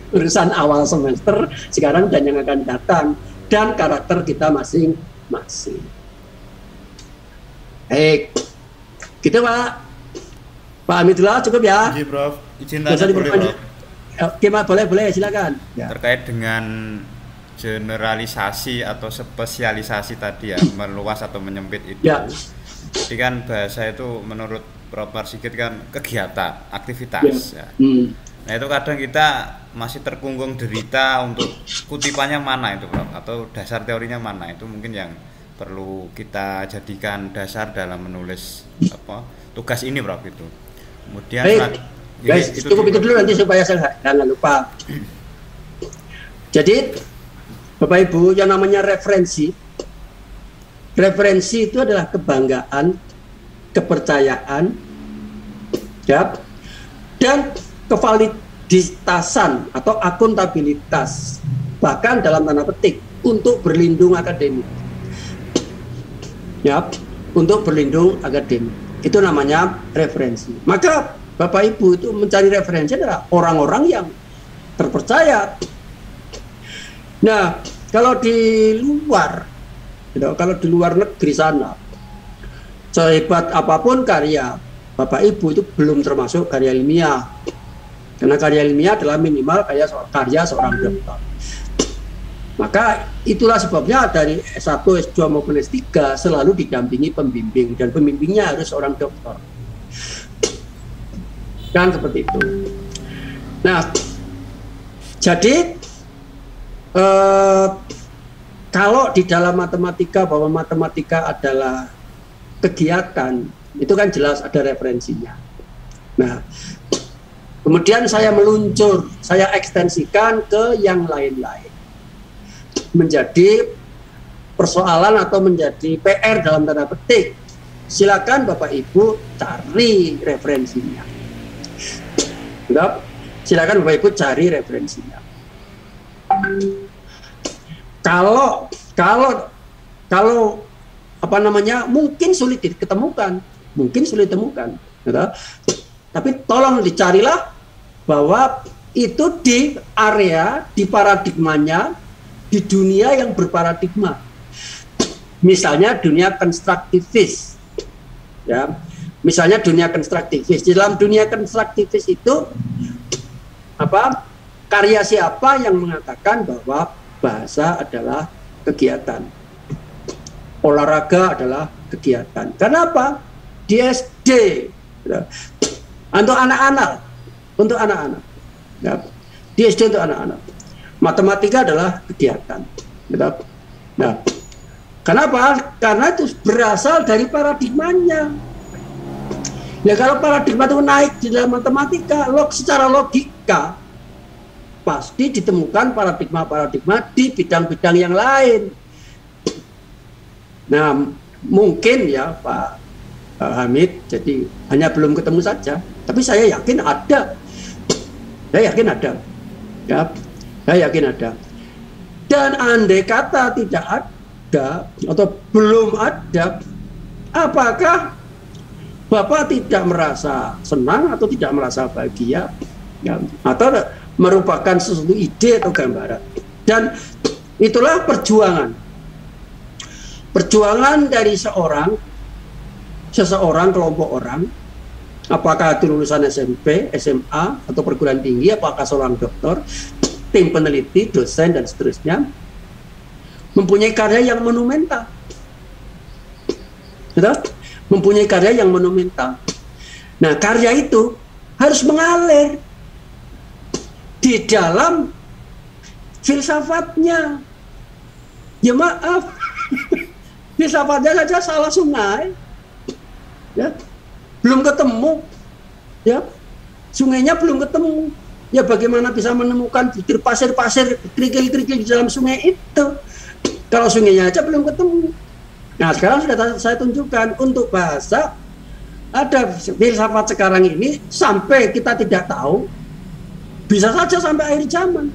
Urusan awal semester sekarang dan yang akan datang, dan karakter kita masing-masing. Baik, gitu Pak. Pak Hamidullah cukup ya. Izin Prof, izin tanya boleh Prof. Oke Pak, boleh silakan. Ya. Terkait dengan generalisasi atau spesialisasi tadi ya, meluas atau menyempit itu. Ya. Jadi kan bahasa itu menurut Prof Marsigit kan kegiatan, aktivitas. Ya. Nah itu kadang kita masih terkungkung derita untuk kutipannya mana itu Prof, atau dasar teorinya mana, itu mungkin yang perlu kita jadikan dasar dalam menulis tugas ini Prof itu. Kemudian guys, cukup itu dulu nanti supaya saya jangan lupa. Jadi Bapak Ibu, yang namanya referensi itu adalah kebanggaan, kepercayaan, ya, dan kevaliditasan atau akuntabilitas, bahkan dalam tanda petik untuk berlindung akademik. Ya, untuk berlindung akademik. Itu namanya referensi. Maka Bapak Ibu itu mencari referensi adalah orang-orang yang terpercaya. Nah, kalau di luar negeri sana, sehebat apapun karya Bapak Ibu itu belum termasuk karya ilmiah. Karena karya ilmiah adalah minimal karya seorang dokter. Maka itulah sebabnya dari S1, S2 maupun S3 selalu didampingi pembimbing, dan pembimbingnya harus seorang dokter. Kan seperti itu. Nah, jadi kalau di dalam matematika bahwa matematika adalah kegiatan, itu kan jelas ada referensinya. Nah, kemudian saya meluncur, saya ekstensikan ke yang lain-lain, menjadi persoalan atau menjadi PR dalam tanda petik silakan Bapak Ibu cari referensinya. Silakan Bapak Ibu cari referensinya. Kalau apa namanya, mungkin sulit ditemukan, gitu. Tapi tolong dicarilah bahwa itu di area, di paradigmanya, di dunia yang berparadigma. Misalnya dunia konstruktivis, ya. Misalnya dunia konstruktivis. Di dalam dunia konstruktivis itu apa? Karya siapa yang mengatakan bahwa bahasa adalah kegiatan, olahraga adalah kegiatan? Kenapa? Di SD, ya. Untuk anak-anak, ya. Di SD untuk anak-anak, matematika adalah kegiatan, ya. Nah, kenapa? Karena itu berasal dari paradigmanya. Ya, kalau paradigma itu naik di dalam matematika, secara logika pasti ditemukan paradigma-paradigma di bidang-bidang yang lain. Nah, mungkin ya Pak Hamid, jadi hanya belum ketemu saja, tapi saya yakin ada. Ya, saya yakin ada. Dan andai kata tidak ada atau belum ada, apakah Bapak tidak merasa senang atau tidak merasa bahagia, ya, atau merupakan sesuatu ide atau gambaran? Dan itulah perjuangan dari seseorang kelompok orang, apakah itu lulusan SMP, SMA, atau perguruan tinggi, apakah seorang dokter, tim peneliti, dosen, dan seterusnya, mempunyai karya yang monumental. Betul? Mempunyai karya yang monumental. Nah, karya itu harus mengalir di dalam filsafatnya. Ya maaf, filsafatnya saja salah sungai, ya, belum ketemu, ya, sungainya belum ketemu. Ya, bagaimana bisa menemukan butir pasir-pasir, kerikil-kerikil di dalam sungai itu kalau sungainya aja belum ketemu? Nah, sekarang sudah saya tunjukkan untuk bahasa, ada filsafat sekarang ini sampai kita tidak tahu, bisa saja sampai akhir zaman,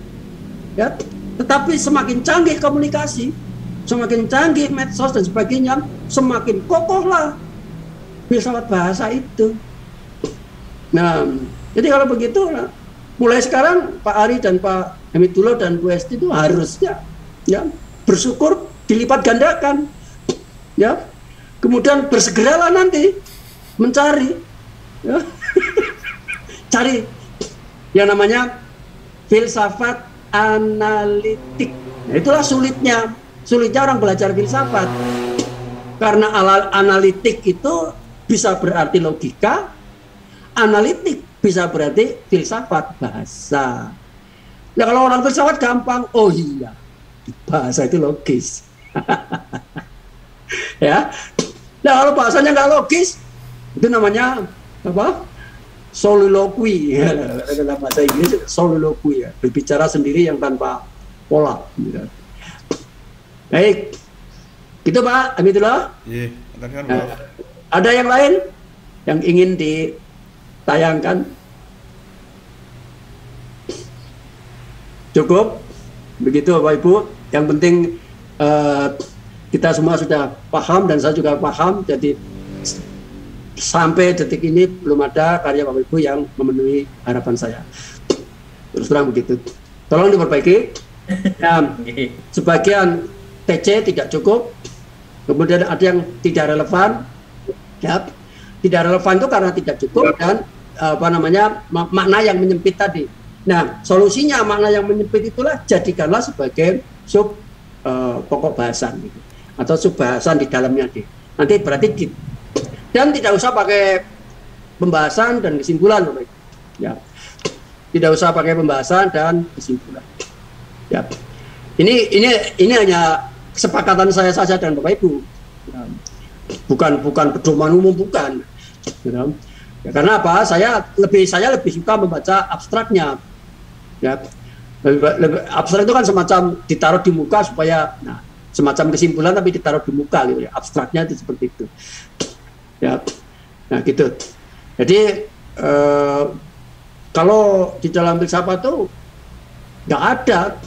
ya. Tetapi semakin canggih komunikasi, semakin canggih medsos dan sebagainya, semakin kokohlah filsafat bahasa itu. Nah, jadi kalau begitu, nah, mulai sekarang Pak Ari dan Pak Hamidullah dan Bu Esti itu harusnya, ya, bersyukur dilipat gandakan. Ya, kemudian bersegeralah nanti mencari, ya, cari yang namanya filsafat analitik. Nah, itulah sulitnya orang belajar filsafat, karena analitik itu bisa berarti logika, analitik bisa berarti filsafat bahasa. Nah, kalau orang filsafat gampang, oh iya, bahasa itu logis. Ya, nah kalau bahasanya nggak logis, itu namanya apa? Soliloquy. Ya, dalam bahasa Inggris soliloquy, ya, berbicara sendiri yang tanpa pola. Ya. Baik, gitu Pak Hamidullah. Ada yang lain yang ingin ditayangkan? Cukup, begitu Bapak Ibu. Yang penting kita semua sudah paham dan saya juga paham, jadi sampai detik ini belum ada karya Bapak Ibu yang memenuhi harapan saya. Terus terang begitu. Tolong diperbaiki. Ya, sebagian TC tidak cukup, kemudian ada yang tidak relevan. Ya, tidak relevan itu karena tidak cukup dan makna yang menyempit tadi. Nah, solusinya makna yang menyempit itulah jadikanlah sebagai sub pokok bahasan gitu, atau subbahasan di dalamnya deh. Nanti berarti dan tidak usah pakai pembahasan dan kesimpulan, ya. Tidak usah pakai pembahasan dan kesimpulan. Ya. Ini hanya kesepakatan saya saja dan Bapak Ibu. Ya. Bukan pedoman umum, bukan. Ya. Ya, karena apa? Saya lebih suka membaca abstraknya. Ya. Lebih abstrak itu kan semacam ditaruh di muka supaya semacam kesimpulan tapi ditaruh di muka gitu ya. Abstraknya itu seperti itu. Ya, nah gitu. Jadi kalau di dalam filsafat tuh nggak ada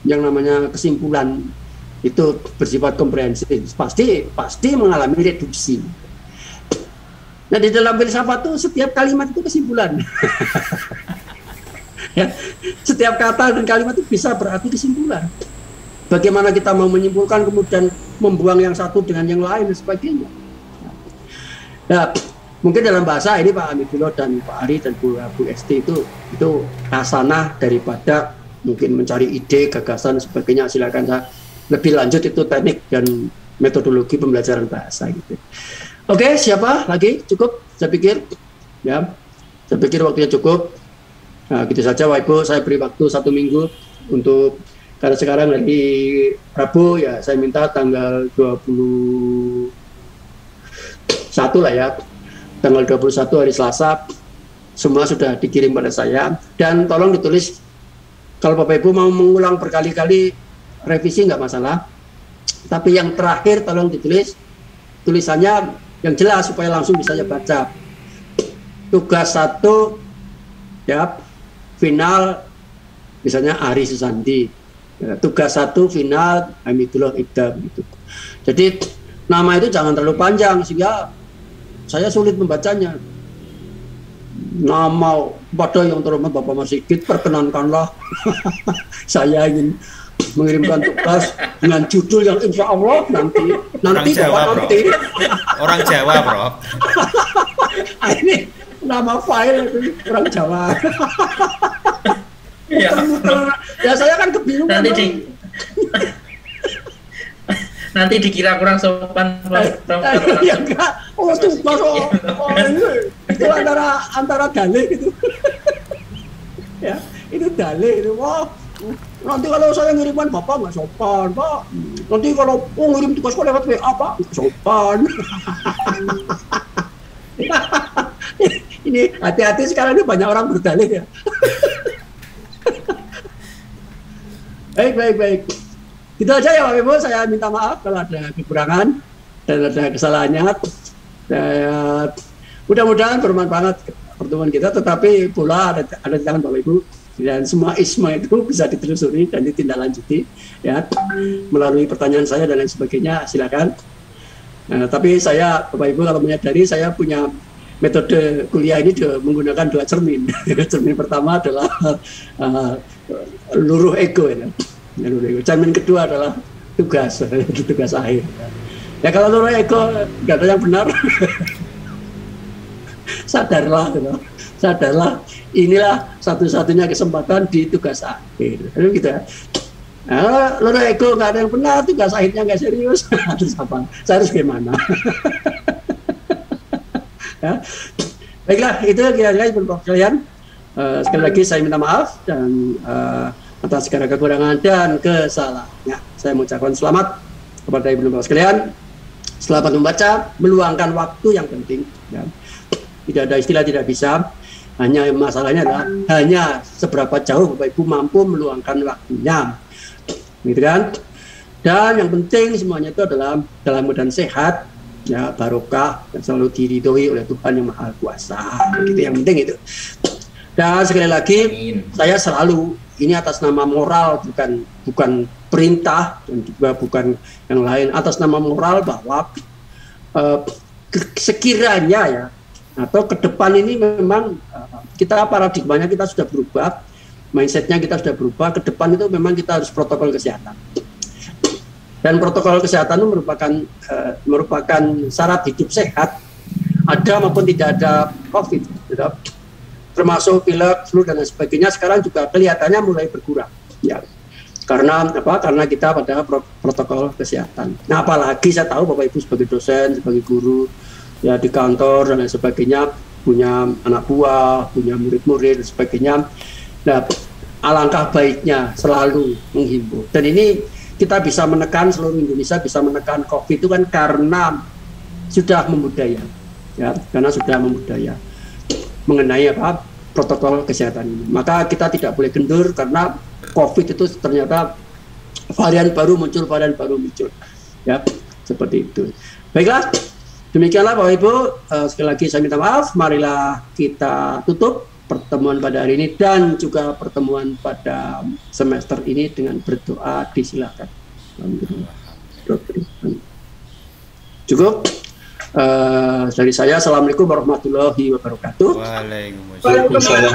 yang namanya kesimpulan itu bersifat komprehensif, pasti mengalami reduksi. Nah di dalam filsafat tuh setiap kalimat itu kesimpulan. Ya, setiap kata dan kalimat itu bisa berarti kesimpulan. Bagaimana kita mau menyimpulkan kemudian membuang yang satu dengan yang lain dan sebagainya. Nah, mungkin dalam bahasa ini Pak Amidullah dan Pak Ari dan Bu Esti itu kasanah daripada mungkin mencari ide, gagasan sebagainya. Silakan saya lebih lanjut itu teknik dan metodologi pembelajaran bahasa gitu. Oke, siapa lagi? Cukup? Saya pikir waktunya cukup. Nah, gitu saja Pak Ibu, saya beri waktu 1 minggu untuk, karena sekarang lagi Rabu ya, saya minta tanggal 21 lah ya, tanggal 21 hari Selasa semua sudah dikirim pada saya, dan tolong ditulis. Kalau Bapak Ibu mau mengulang berkali-kali revisi nggak masalah, tapi yang terakhir tolong ditulis tulisannya yang jelas supaya langsung bisa saya baca. Tugas 1 ya, final misalnya Ari Susanti, ya, tugas 1 final Hamidullah Iqdam gitu. Jadi nama itu jangan terlalu panjang sehingga saya sulit membacanya. Nama pada yang terhormat Bapak Mas Sigit, perkenankanlah saya ingin mengirimkan tugas dengan judul yang insya Allah nanti Jawa, nanti orang Jawa bro. Ini nama file itu orang Jawa. Ya saya kan kebingungan nanti dikira kurang sopan. Ya enggak, tugas itu antara dalih gitu. Ya, itu dalih itu. Wah, nanti kalau saya ngirimkan Bapak nggak sopan, Pak. Nanti kalau ngirim tugas lewat WA, Pak, nggak sopan. Ini hati-hati sekarang ini banyak orang berdalih ya. Baik. Itu aja ya Pak Ibu, saya minta maaf kalau ada kekurangan dan ada kesalahannya. Mudah-mudahan bermanfaat pertemuan kita, tetapi pula ada di tangan Bapak Ibu, dan semua isma itu bisa ditelusuri dan ditindaklanjuti ya melalui pertanyaan saya dan lain sebagainya, silakan. Tapi saya Bapak Ibu kalau menyadari saya punya metode kuliah ini menggunakan 2 cermin. Cermin pertama adalah luruh ego ya. Cermin kedua adalah tugas akhir. Ya kalau luruh ego nggak ada yang benar. Sadarlah, inilah satu-satunya kesempatan di tugas akhir. Gitu ya. Nah, luruh ego nggak ada yang benar, tugas akhirnya nggak serius. Terus apa? Saya harus gimana? Ya. Baiklah, itu kira-kira beberapa kalian. Sekali lagi saya minta maaf dan atas segala kekurangan dan kesalahannya. Saya mengucapkan selamat kepada ibu bapak sekalian. Selamat membaca, meluangkan waktu yang penting. Ya. Tidak ada istilah tidak bisa. Hanya masalahnya adalah hanya seberapa jauh Bapak Ibu mampu meluangkan waktunya. Gitu kan? Dan yang penting semuanya itu adalah dalam keadaan sehat, ya, barokah, dan selalu diridhoi oleh Tuhan yang Maha Kuasa. Begitu yang penting itu. Dan sekali lagi, saya selalu ini atas nama moral, bukan perintah dan juga bukan yang lain, atas nama moral bahwa sekiranya ya, atau ke depan ini memang kita paradigmanya kita sudah berubah, mindsetnya kita sudah berubah. Ke depan itu memang kita harus protokol kesehatan. Dan protokol kesehatan itu merupakan syarat hidup sehat, ada maupun tidak ada COVID, gitu. Termasuk pilek, flu dan sebagainya sekarang juga kelihatannya mulai berkurang. Ya, karena apa? Karena kita pada protokol kesehatan. Nah, apalagi saya tahu Bapak Ibu sebagai dosen, sebagai guru, ya di kantor dan lain sebagainya, punya anak buah, punya murid-murid dan sebagainya. Nah, alangkah baiknya selalu menghimbau. Dan ini kita bisa menekan, seluruh Indonesia bisa menekan COVID itu kan karena sudah membudaya, ya, karena sudah membudaya mengenai apa protokol kesehatan ini. Maka kita tidak boleh kendur karena COVID itu ternyata varian baru muncul, ya, seperti itu. Baiklah, Demikianlah Bapak Ibu, sekali lagi saya minta maaf. Marilah kita tutup pertemuan pada hari ini dan juga pertemuan pada semester ini dengan berdoa. Disilakan. Cukup. Dari saya, assalamualaikum warahmatullahi wabarakatuh. Waalaikumsalam.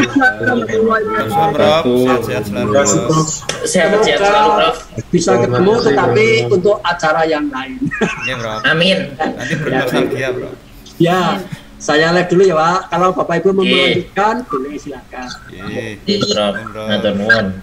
Sehat-sehat selalu. Sehat-sehat selalu, Prof. Bisa ketemu tetapi untuk acara yang lain. Oke, Bro. Amin. Nanti bernostalgia, Bro. Ya, saya live dulu ya, Pak. Kalau Bapak Ibu mau melanjutkan, boleh silakan. Iya, Prof. Matur nuwun.